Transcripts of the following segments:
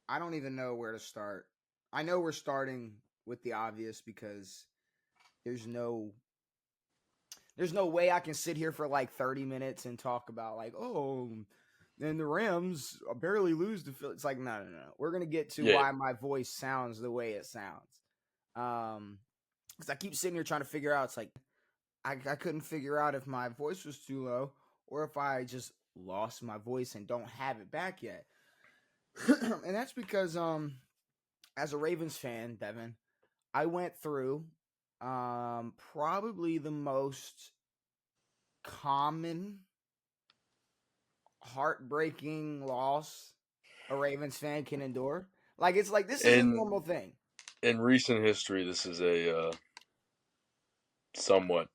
I don't even know where to start. I know we're starting with the obvious because there's no there's no way I can sit here for like 30 minutes and talk about like, oh, and the Rams barely lose to Philly. It's like, no. We're gonna get to Yeah. why my voice sounds the way it sounds. Because I keep sitting here trying to figure out. It's like I couldn't figure out if my voice was too low or if I just lost my voice and don't have it back yet. And that's because as a Ravens fan, Devin, I went through probably the most common heartbreaking loss a Ravens fan can endure. Like it's like this is a In normal thing. in recent history, this is a somewhat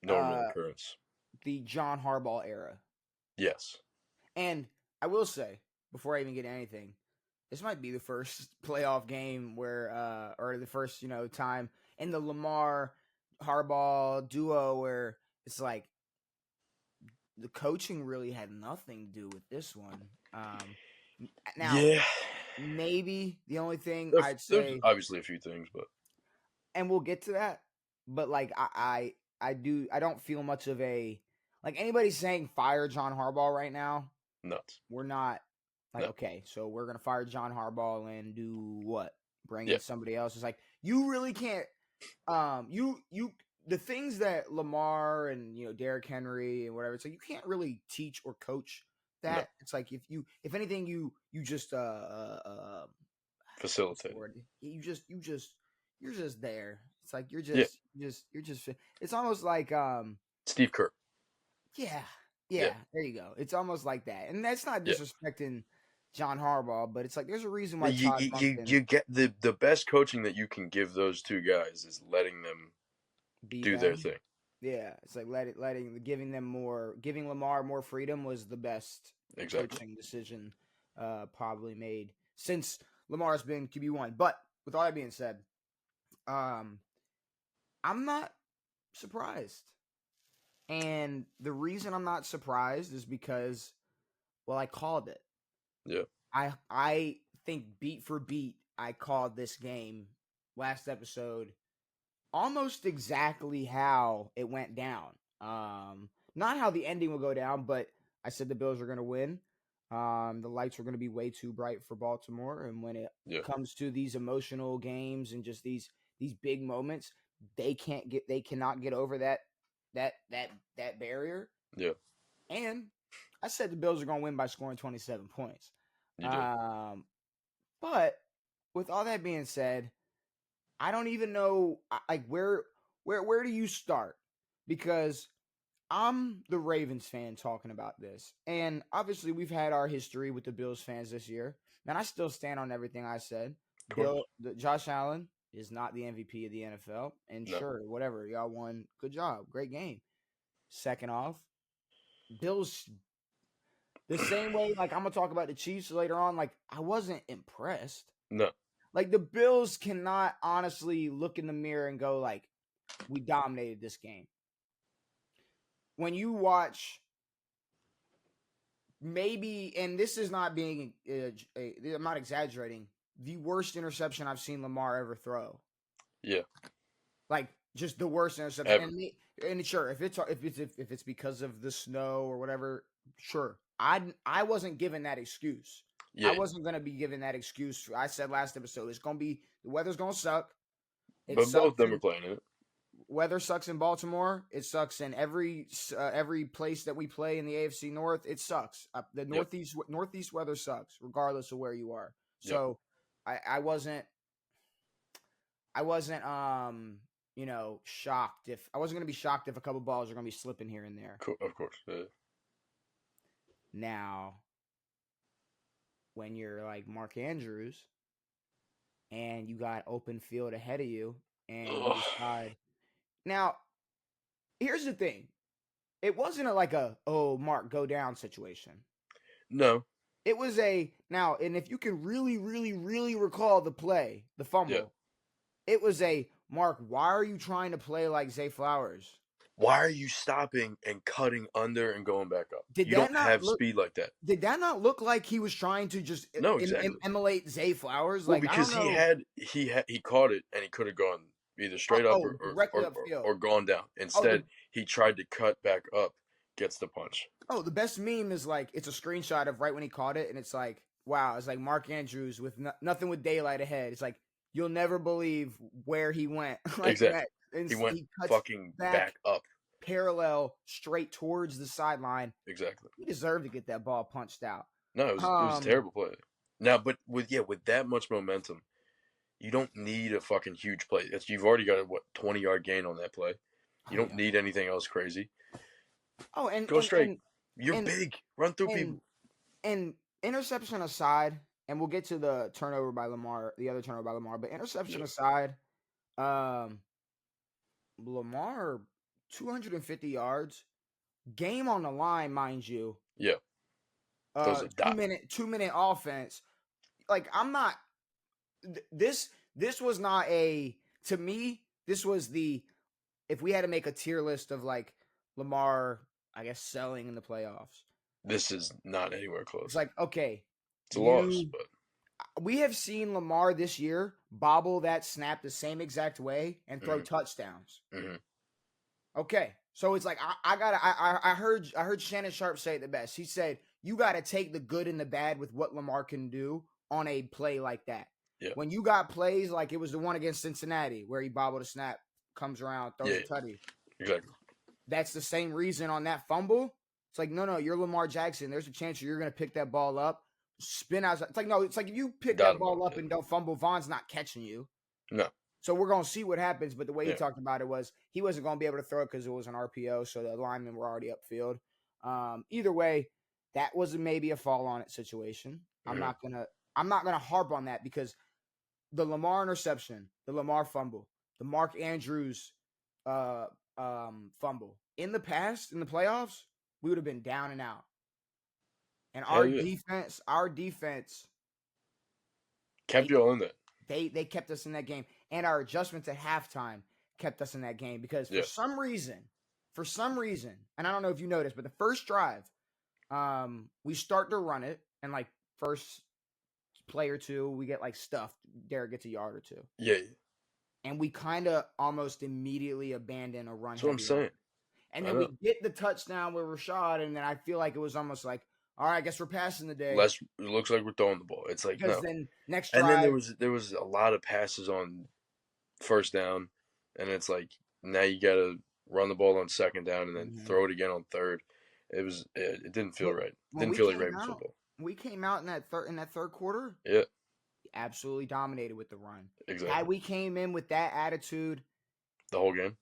normal Uh occurrence. the John Harbaugh era. Yes. And I will say, before I even get anything, this might be the first playoff game where or the first, time in the Lamar Harbaugh duo where it's like the coaching really had nothing to do with this one. Now Yeah. maybe the only thing There's, I'd there's say, obviously a few things, but and we'll get to that, but like I don't feel much of a like anybody saying fire John Harbaugh right now. nuts. We're not like No. okay, so we're gonna fire John Harbaugh and do what? Bring Yeah. in somebody else. It's like you really can't. You the things that Lamar and Derrick Henry and whatever. It's like you can't really teach or coach No. that. It's like if anything you just what's the Facilitated. word? You're just there. It's like Yeah. you're just. It's almost like Steve Kerr. yeah, Yeah. yeah. There you go. It's almost like that, and that's not Yeah. disrespecting John Harbaugh, but it's like there's a reason why You, Todd you, you Monken you get the best coaching that you can give those two guys is letting them be do their them. thing. Yeah, it's like giving Lamar more freedom was the best Exactly. coaching decision probably made since Lamar's been QB1. But with all that being said, um, I'm not surprised. And the reason I'm not surprised is because, well, I called it. Yeah. I think beat for beat, I called this game last episode almost exactly how it went down. Not how the ending will go down, but I said the Bills are going to win. The lights were going to be way too bright for Baltimore, and when it Yeah. comes to these emotional games and just these big moments, they cannot get over that barrier. Yeah. And I said the Bills are going to win by scoring 27 points. You did. Um, but with all that being said, I don't even know like where do you start? Because I'm the Ravens fan talking about this. And obviously we've had our history with the Bills fans this year. And I still stand on everything I said. Of course. Josh Allen is not the MVP of the NFL. And No. sure, whatever. Y'all won. Good job. Great game. Second off, Bills the same way, like I'm gonna talk about the Chiefs later on. Like I wasn't impressed. No. Like the Bills cannot honestly look in the mirror and go like, we dominated this game. When you watch, maybe, and this is not being, I'm not exaggerating, the worst interception I've seen Lamar ever throw. Yeah. Like just the worst interception. Ever. And sure, if it's because of the snow or whatever, sure. I wasn't given that excuse. I Yeah. wasn't gonna be given that excuse. I said last episode, it's gonna be the weather's gonna suck. It But both of sucks. them are playing in it. Weather sucks in Baltimore. It sucks in every place that we play in the AFC North. It sucks. The Yep. Northeast weather sucks, regardless of where you are. Yep. So I wasn't shocked if I wasn't gonna be shocked if a couple balls are gonna be slipping here and there. Of course. Now, when you're like Mark Andrews and you got open field ahead of you and you decide. Now, here's the thing. It wasn't like Mark, go down situation. No. It was now, and if you can really, really, really recall the play, the fumble, Yeah. it was Mark, why are you trying to play like Zay Flowers? Why are you stopping and cutting under and going back up? Did You that don't not have look? speed like that. Did that not look like he was trying to just No, exactly. emulate Zay Flowers? Well, Like I don't because know. he caught it and he could have gone either straight up Oh, directly upfield. or gone down. Oh, Instead, he tried to cut back up, gets the punch. the best meme is like it's a screenshot of right when he caught it, and it's like, wow, it's like Mark Andrews with nothing with daylight ahead. It's like you'll never believe where he went. Like Exactly. that, and He went he cuts fucking back back up. parallel straight towards the sideline. Exactly. He deserved to get that ball punched out. No, it was a terrible play. Now, but with that much momentum, you don't need a fucking huge play. You've already got a 20-yard gain on that play. You don't yeah. need anything else crazy. Oh, and Go straight. You're and big. Run through and people. and interception aside, and we'll get to the turnover by Lamar, the other turnover by Lamar, but interception aside, Lamar 250 yards, game on the line, mind you. Yeah. That was a dot. 2-minute offense. Like I'm not this was not a to me, this was the if we had to make a tier list of like Lamar, I guess selling in the playoffs. This is not anywhere close. It's like, okay, it's a loss, but we have seen Lamar this year bobble that snap the same exact way and throw touchdowns. Mm-hmm. Okay, so it's like I heard Shannon Sharp say it the best. He said you got to take the good and the bad with what Lamar can do on a play like that. Yeah. When you got plays like it was the one against Cincinnati where he bobbled a snap, comes around, throws a tutty. Exactly. That's the same reason on that fumble. It's like, no, you're Lamar Jackson. There's a chance you're going to pick that ball up, spin out. It's like, no, it's like if you pick that ball up and don't fumble, Vaughn's not catching you. No. So we're going to see what happens. But the way he talked about it was he wasn't going to be able to throw it because it was an RPO. So the linemen were already upfield. Either way, that was maybe a fall on it situation. I'm not gonna harp on that because the Lamar interception, the Lamar fumble, the Mark Andrews fumble. In the past, in the playoffs, we would have been down and out. And our defense kept you all in that. They kept us in that game. And our adjustments at halftime kept us in that game because for some reason, and I don't know if you noticed, but the first drive, we start to run it, and like first play or two, we get like stuffed. Derek gets a yard or two. Yeah. And we kind of almost immediately abandon a run. That's what I'm saying. And then we get the touchdown with Rashad, and then I feel like it was almost like, all right, I guess we're passing the day. It looks like we're throwing the ball. It's like because no. Then next drive, and then there was a lot of passes on first down, and it's like now you got to run the ball on second down and then throw it again on third. It didn't feel right. It didn't feel like Ravens football. We came out in that third quarter. Yeah. Absolutely dominated with the run. Exactly. Had we came in with that attitude the whole game.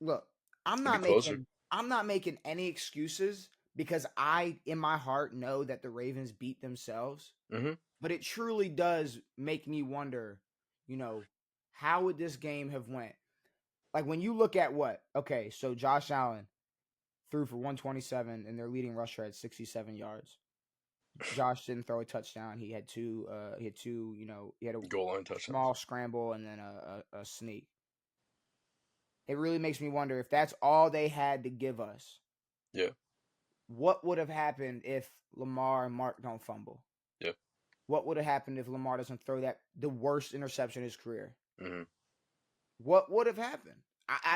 Look, I'm not making any excuses because I, in my heart, know that the Ravens beat themselves. Mm-hmm. But it truly does make me wonder, how would this game have went? Like when you look at so Josh Allen threw for 127 and their leading rusher had 67 yards. Josh didn't throw a touchdown. He had two. He had a goal line touchdown, small scramble, and then a sneak. It really makes me wonder if that's all they had to give us. Yeah. What would have happened if Lamar and Mark don't fumble? Yeah. What would have happened if Lamar doesn't throw the worst interception in his career? Mm-hmm. What would have happened?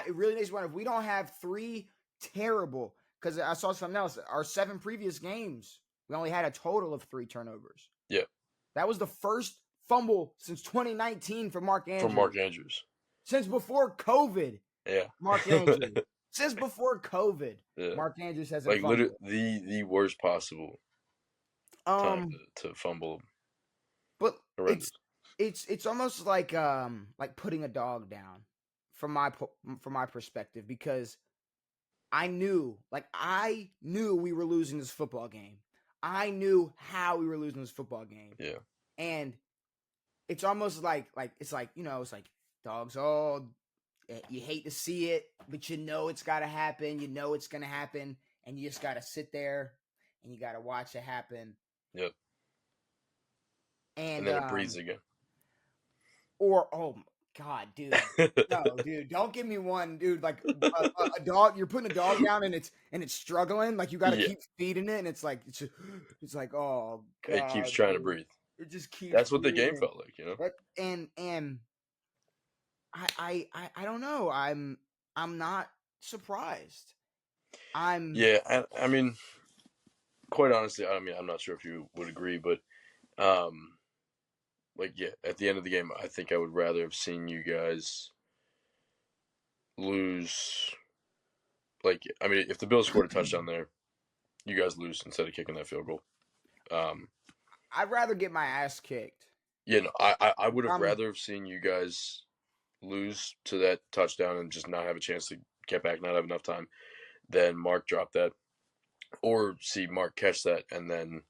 It really makes me wonder if we don't have three terrible. Because I saw something else. Our 7 previous games, we only had a total of 3 turnovers. Yeah. That was the first fumble since 2019 for Mark Andrews. Since before COVID. Yeah. Mark Andrews. Since before COVID. Yeah. Mark Andrews hasn't fumbled. Literally the worst possible time to fumble. But it's almost like putting a dog down from my perspective because I knew we were losing this football game. I knew how we were losing this football game. Yeah. And it's almost like it's like dogs, you hate to see it, but it's got to happen. You know it's going to happen, and you just got to sit there and you got to watch it happen. Yep. And then it breathes again. Or God, dude. No, dude, don't give me one, dude. Like a dog, you're putting a dog down and it's struggling. Like you got to Yeah, keep feeding it, and it's like it's like oh it keeps god, trying to dude, breathe. it just keeps That's what the game breathing. felt like, you know. And I don't know. I'm not surprised. I'm Yeah, I mean, quite honestly, I mean, I'm not sure if you would agree, but um, like, yeah, at the end of the game, I think I would rather have seen you guys lose. Like, I mean, if the Bills scored a touchdown there, you guys lose instead of kicking that field goal. Um, I'd rather get my ass kicked. you know, I would have Um, rather have seen you guys lose to that touchdown and just not have a chance to get back, not have enough time, than Mark drop that, or see Mark catch that and then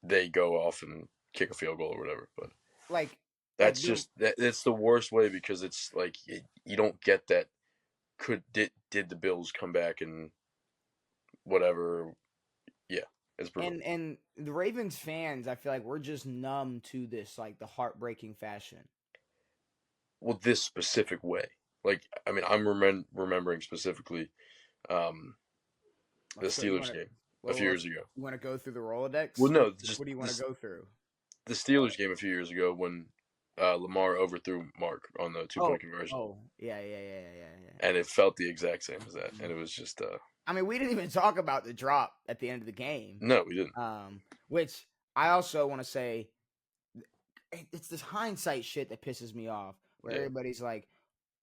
they go off and kick a field goal or whatever. But like that's the just that. It's the worst way because it's like you don't get that. Did the Bills come back and whatever? Yeah, it's brutal. and the Ravens fans, I feel like we're just numb to this, like the heartbreaking fashion. Well, this specific way. Like, I mean, I'm remembering specifically um, the Let's go. You Steelers want to? game a Well, few years ago. you want to go through the Rolodex? Well, no, just What do you want to go through? the Steelers game a few years ago when Lamar overthrew Mark on the 2 point conversion, Yeah. and it felt the exact same as that, and it was just I mean, we didn't even talk about the drop at the end of the game. no, we didn't. Which I also want to say, it's this hindsight shit that pisses me off, where Yeah, everybody's like,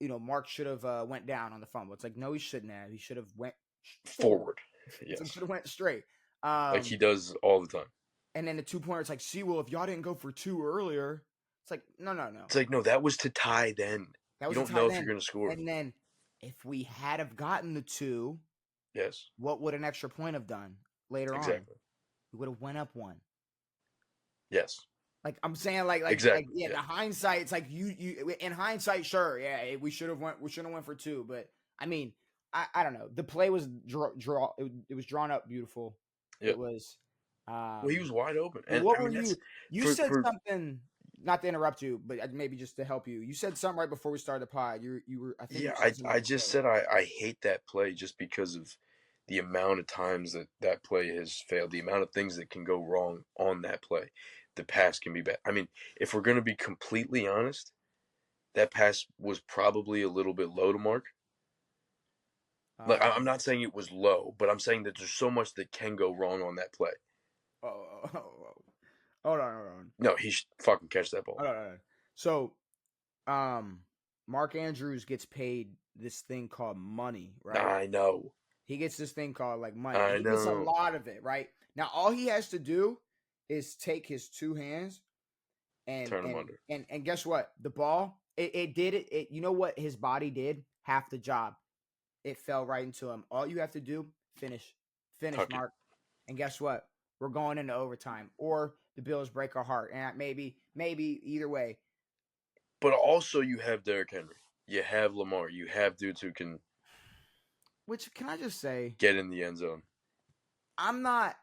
Mark should have went down on the fumble. It's like, no, he shouldn't have. He should have went forward. forward. It's like Yes, should have went straight. like he does all the time. And then the 2 pointer, it's like, see, well, if y'all didn't go for two earlier, it's like, no. It's like no, that was to tie. Then That you was a don't tie know if you're then. going to score. And then if we had have gotten the two, Yes, what would an extra point have done later on? exactly. We would have went up one. Yes, Like I'm saying, like exactly. yeah, Yeah, the hindsight, it's like you in hindsight, sure, yeah, we should have went for two, but I mean, I don't know. The play was it was drawn up beautiful. yeah. It was Well, he was wide open, and what I were mean that's you said for something, not to interrupt you, but maybe just to help you. You said something right before we started the pod. You were I think yeah. you said something I about the just play. said I hate that play just because of the amount of times that play has failed, the amount of things that can go wrong on that play. The pass can be bad. I mean, if we're going to be completely honest, that pass was probably a little bit low to Mark. Like I'm Um not saying it was low, but I'm saying that there's so much that can go wrong on that play. oh. Hold on. No, he should fucking catch that ball. Hold on. So um Mark Andrews gets paid this thing called money, right? I know. He gets this thing called like money, and I he gets a know. lot of it, right? Now all he has to do is take his two hands and Turn him and under. and guess what? The ball, it did it. You know what his body did? Half the job. It fell right into him. All you have to do, finish, Tuck it. Mark. And guess what? We're going into overtime, or the Bills break our heart, and maybe either way. But also, you have Derrick Henry. You have Lamar. You have dudes who can Which can I just say? get in the end zone. I'm not.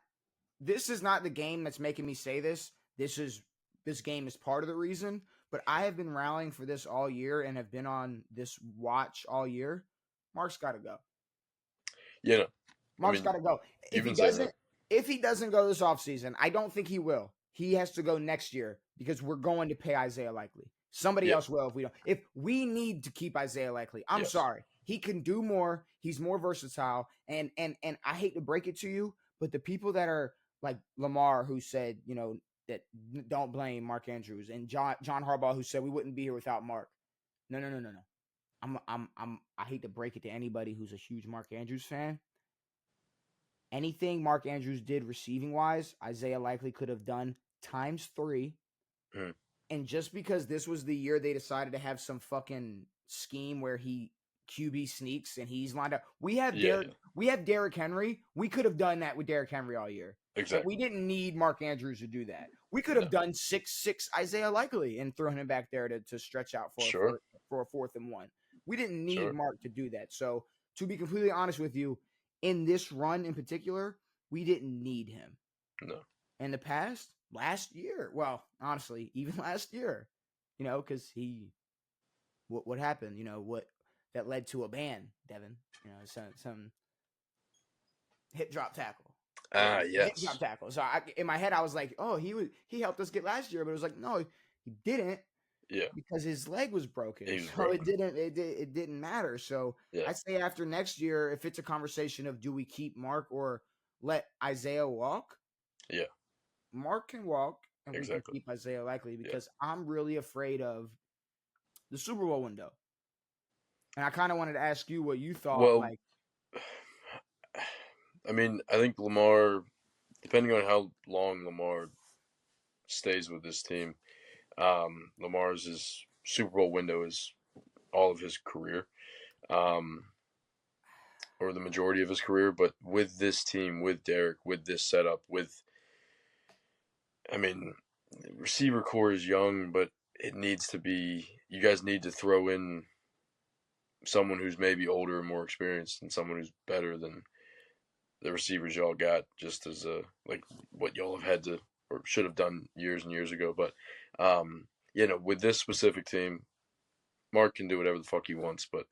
This is not the game that's making me say this. This game is part of the reason. But I have been rallying for this all year and have been on this watch all year. Mark's got to go. You know, I Mark's got mean, to go. you've been saying that. If he doesn't go this offseason, I don't think he will. He has to go next year because we're going to pay Isaiah Likely. Somebody Yeah. else will if we don't. If we need to keep Isaiah Likely, I'm Yes. sorry. He can do more. He's more versatile. And I hate to break it to you, but the people that are like Lamar, who said, that don't blame Mark Andrews, and John Harbaugh, who said we wouldn't be here without Mark. No. I hate to break it to anybody who's a huge Mark Andrews fan. Anything Mark Andrews did receiving wise, Isaiah Likely could have done times 3. Mm. And just because this was the year they decided to have some fucking scheme where he QB sneaks and he's lined up. We have Derrick Henry. We could have done that with Derrick Henry all year. Exactly. And we didn't need Mark Andrews to do that. We could have done 6-6 Isaiah Likely and thrown him back there to stretch out for a 4th and 1. We didn't need Mark to do that. So to be completely honest with you, in this run in particular, we didn't need him. No. In the past, last year, well, honestly, even last year, because he what happened? You know, what that led to a ban, Devin. You know, some hip drop tackle. Ah, Hip drop yes. tackle. So in my head, I was like, oh, he helped us get last year, but it was like, no, he didn't Yeah. because his leg was broken. He was So broken. it didn't matter. So Yeah. I'd say after next year, if it's a conversation of do we keep Mark or let Isaiah walk, Yeah. Mark can walk and we can Exactly. keep Isaiah likely Yeah. because I'm really afraid of the Super Bowl window. And I kind of wanted to ask you what you thought. Well, Like, I mean, I think Lamar, depending on how long Lamar stays with this team, Lamar's his Super Bowl window is all of his career, um, or the majority of his career. But with this team, with Derek, with this setup, I mean, receiver core is young, but it needs to be. You guys need to throw in someone who's maybe older and more experienced, and someone who's better than the receivers y'all got, just as a like what y'all have had to or should have done years and years ago. But with this specific team, Mark can do whatever the fuck he wants, but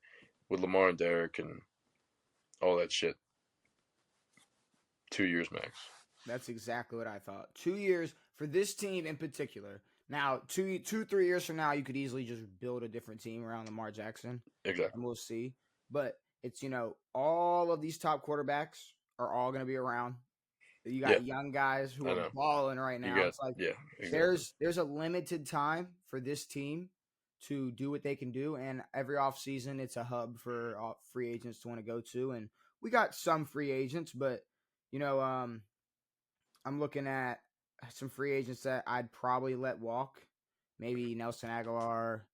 with Lamar and Derek and all that shit, 2 years max. that's exactly what I thought. 2 years for this team in particular. Now, 3 years from now, you could easily just build a different team around Lamar Jackson, and Exactly. we'll see. But it's all of these top quarterbacks are all going to be around. You Yeah, got young guys who I are know. balling right You now. got It's like yeah, exactly. there's a limited time for this team to do what they can do, and every offseason it's a hub for free agents to want to go to. And we got some free agents, but you know, I'm looking at some free agents that I'd probably let walk. Maybe Nelson Aguilar,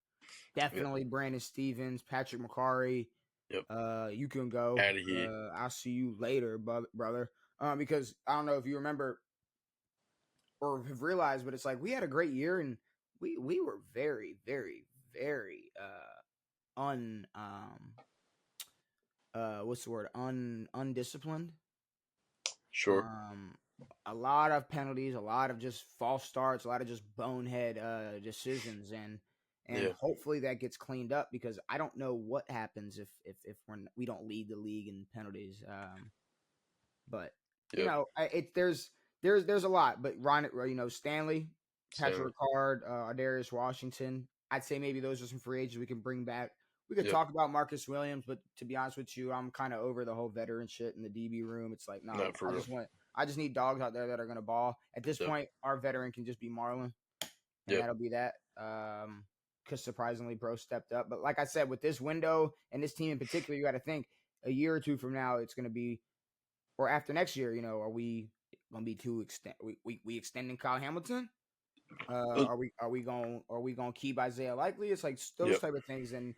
Yep, definitely Brandon Stevens, Patrick McCarry. yep. You can go. Out of here. I'll see you later, brother. Because I don't know if you remember or have realized, but it's like we had a great year and we were very, very, very what's the word? Undisciplined. Sure. Um, a lot of penalties, a lot of just false starts, a lot of just bonehead decisions, and Yeah, hopefully that gets cleaned up because I don't know what happens if we don't lead the league in penalties. But yeah. there's a lot. But Ron, Stanley, Stanley. Patrick Ricard, Darius Washington. I'd say maybe those are some free agents we can bring back. We could Yep. talk about Marcus Williams, but to be honest with you, I'm kind of over the whole veteran shit in the DB room. It's like, no, Not for real. I just need dogs out there that are gonna ball. At this Yep. point, our veteran can just be Marlon, and Yep. that'll be that. Because surprisingly, bro stepped up. But like I said, with this window and this team in particular, you got to think a year or two from now, it's gonna be or after next year, are we gonna be too extend? We extending Kyle Hamilton? Are we going to keep Isaiah Likely? It's like those Yep. type of things, and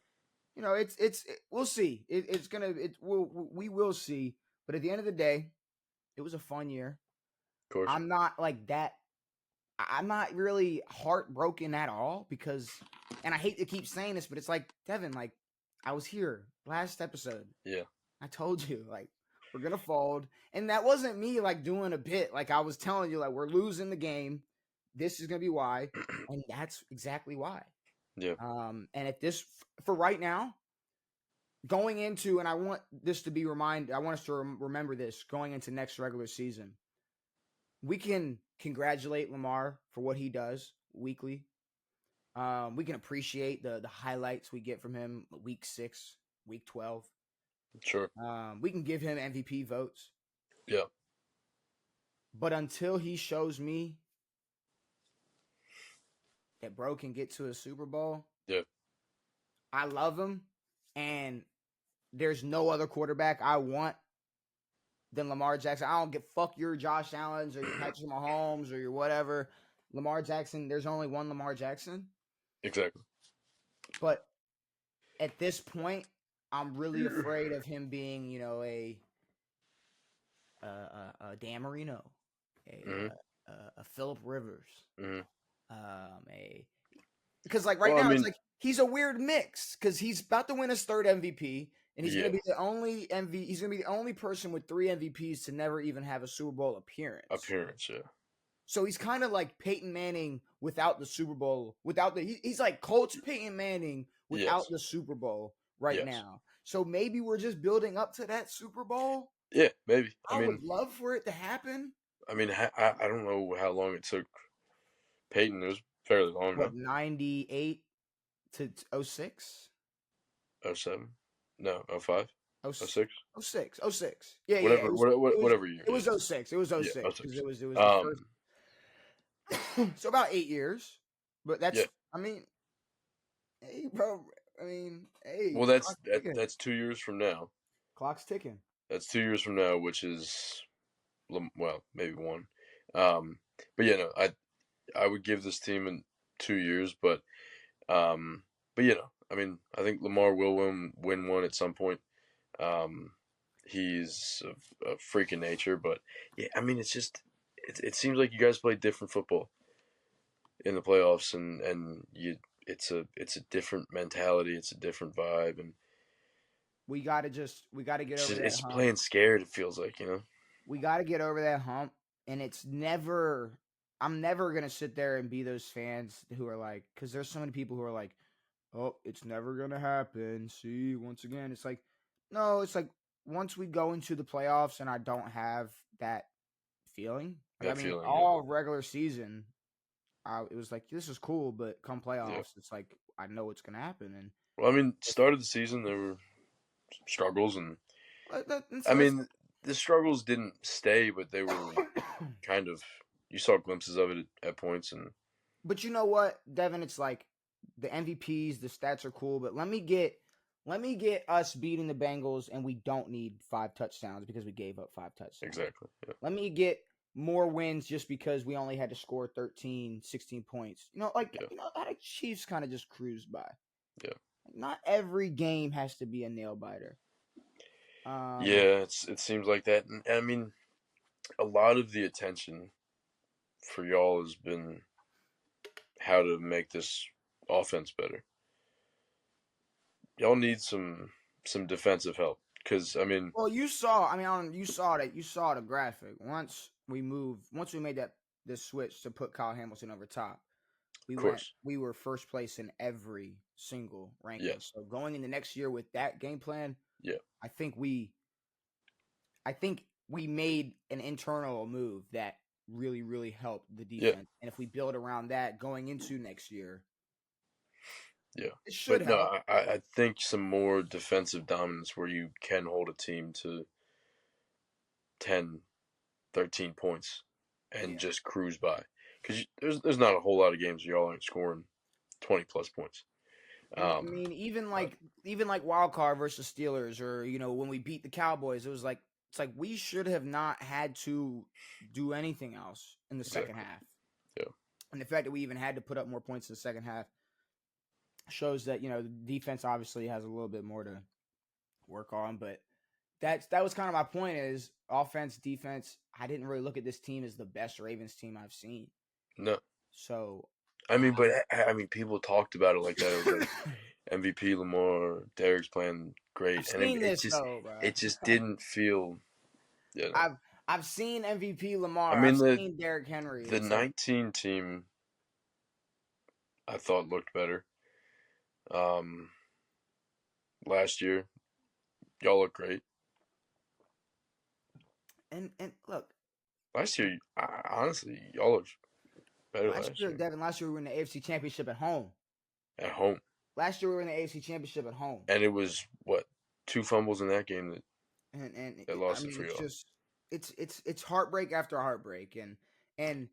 we'll see. We will see. But at the end of the day, it was a fun year. Of course. I'm not like that. I'm not really heartbroken at all because, and I hate to keep saying this, but it's like Devin, like I was here last episode. Yeah. I told you, like, we're gonna fold. And that wasn't me like doing a bit. Like I was telling you, like, we're losing the game. This is gonna be why. And that's exactly why. Yeah. And at this for right now, going into, and I want this to be I want us to remember this going into next regular season. We can congratulate Lamar for what he does weekly. We can appreciate the highlights we get from him week 6, week 12. Sure. We can give him MVP votes. Yeah. But until he shows me that bro can get to a Super Bowl, Yeah. I love him. And there's no other quarterback I want than Lamar Jackson. I don't give fuck your Josh Allen's or your Patrick Mahomes or your whatever. Lamar Jackson, there's only one Lamar Jackson. Exactly. But at this point, I'm really afraid of him being, Dan Marino, Mm-hmm. a Phillip Rivers, Mm-hmm. because like right Well, I now it's mean, like he's a weird mix because he's about to win his third MVP and he's yeah. gonna be the only He's gonna be the only person with 3 MVPs to never even have a Super Bowl appearance. Appearance, yeah. So he's kind of like Peyton Manning without the Super Bowl, he's like Colts Peyton Manning without Yes. the Super Bowl right Yes. now. So maybe we're just building up to that Super Bowl. Yeah, maybe. I would love for it to happen. I don't know how long it took Peyton. It was fairly long, What, no? 98 to 06? 07? No, 05? Oh, 06? 06. 06. Yeah, yeah. Whatever, whatever year It it was is. 06. It was Yeah, 06 because 06. it was the first. So about 8 years. But Yeah. I mean, hey, bro. I mean, hey, Well, clock's ticking. that's 2 years from now. Clock's ticking. That's 2 years from now, which is well, maybe one. Um, but yeah, no, I would give this team in 2 years, um, but I think Lamar will win one at some point. Um, he's a freak of nature, but yeah, it's just it seems like you guys play different football in the playoffs, and it's a different mentality, it's a different vibe, and We gotta get over that it's hump. playing scared. It feels like We gotta get over that hump, and it's never. I'm never gonna sit there and be those fans who are like, because there's so many people who are like, "Oh, it's never gonna happen." See, once again, it's like, no, it's like once we go into the playoffs, and I don't have that feeling. Like, I that mean, feeling. Yeah, all regular season, it was like this is cool, but come yeah. playoffs, it's like I know what's gonna happen, and Well, if, start of the season there were struggles, and so that's the struggles didn't stay, but they were kind of you saw glimpses of it at points, and But you know what, Devin? It's like the MVPs, the stats are cool, but let me get us beating the Bengals, and we don't need 5 touchdowns because we gave up 5 touchdowns. exactly. Yeah, Let me get more wins just because we only had to score 13, 16 points. yeah, How the Chiefs kind of just cruised by. yeah. Not every game has to be a nail biter. Um, Yeah, it seems like that, and a lot of the attention for y'all has been how to make this offense better. Y'all need some defensive help because well, you saw the graphic. Once we made the switch to put Kyle Hamilton over top, of course, we were first place in every single ranking. yes, So going into next year with that game plan, yeah, I think we I think we made an internal move that really, really helped the yeah, defense. And if we build around that going into next year, yeah. it should But no, help. I think some more defensive dominance where you can hold a team to 10, 13 points and Yeah. just cruise by. Because there's not a whole lot of games where y'all aren't scoring 20 plus points. And I Um, mean, but even like wild card versus Steelers, or when we beat the Cowboys, it was like it's like we should have not had to do anything else in the second exactly, half. yeah, And the fact that we even had to put up more points in the second half shows that the defense obviously has a little bit more to work on. But that was kind of my point: is offense, defense. I didn't really look at this team as the best Ravens team I've seen. no. So, But people talked about it like that. It was like MVP Lamar, Derek's playing I've great, and seen this though, bro. it just didn't feel. You know, I've seen MVP I Lamar. I've mean seen Derrick Henry. the It's like 19 team I thought looked better. Um, last year y'all look great. and look, Last year, honestly, y'all looked better last last year, year Devin. Last year we were in the AFC Championship at home. at home, Last year we were in the AFC Championship at home. and it was what 2 fumbles in that game that I lost it mean, for it's y'all. just it's heartbreak after heartbreak, and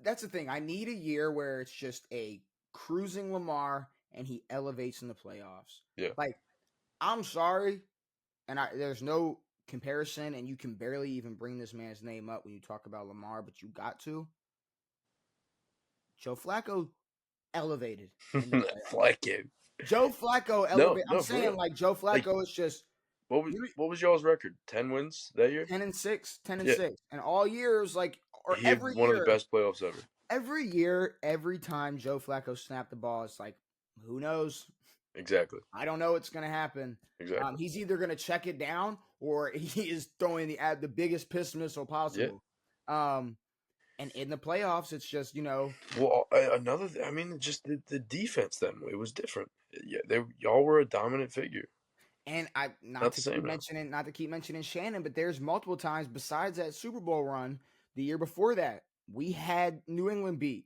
that's the thing. I need a year where it's just a cruising Lamar and he elevates in the playoffs. Yeah, Like, I'm sorry, and there's no comparison, and you can barely even bring this man's name up when you talk about Lamar, but you got to. Joe Flacco elevated in the playoffs. flat game. Joe Flacco No, elevated. I'm no, for saying real. like Joe Like, Flacco is just you what was y'all's record? 10 wins that year? 10-6, 10 and Yeah, 6, and all years like or he had one of the best playoffs ever. every year, every time Joe Flacco snapped the ball, it's like, who knows? Exactly, I don't know what's going to happen. exactly. He's either going to check it down or he is throwing the biggest piss missile Yeah, possible. And in the playoffs, it's just Well, I mean, just the defense. Then it was different. Yeah, y'all were a dominant figure. and I Not the same now. not to keep mentioning Shannon, but there's multiple times besides that Super Bowl run the year before that we had New England beat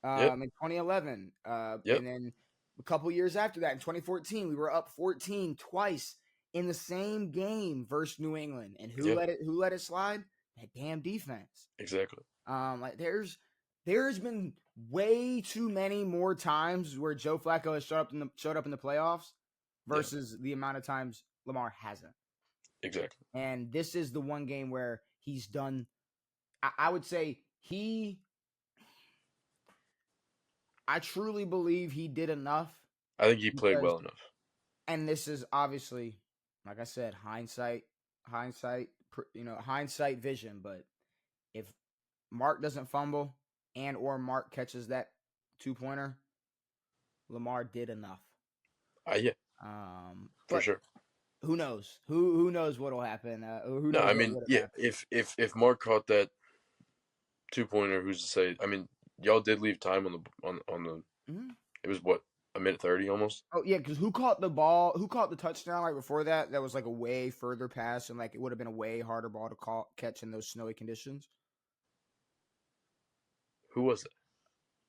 Yep. in 2011, Yep. and then a couple years after that in 2014 we were up 14 twice in the same game versus New England, and Yeah. who let it slide? That damn defense. Exactly. Like there's been way too many more times where Joe Flacco has showed up in the playoffs versus the amount of times Lamar hasn't. Exactly. And this is the one game where he's done. I would say I truly believe he did enough. I think he played well enough. And this is obviously, like I said, hindsight, hindsight vision. But if Mark doesn't fumble and or Mark catches that 2-pointer, Lamar did enough. Yeah. For sure. Who knows? Who knows what'll happen? Who knows? No, I mean, yeah. If Mark caught that 2-pointer, who's to say? I mean, y'all did leave time on the. Mm-hmm. It was what, a minute 30 almost. Oh yeah, because who caught the ball? Who caught the touchdown right before that? That was like a way further pass, and like it would have been a way harder ball to catch in those snowy conditions. Who was it?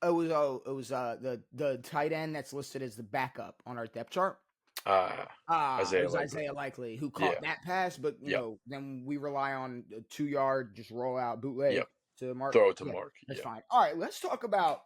It was the tight end that's listed as the backup on our depth chart. Isaiah It was Isaiah Likely who caught that pass, but then we rely on a 2-yard just roll out bootleg to Mark. Throw it to Mark. That's fine. All right, let's talk about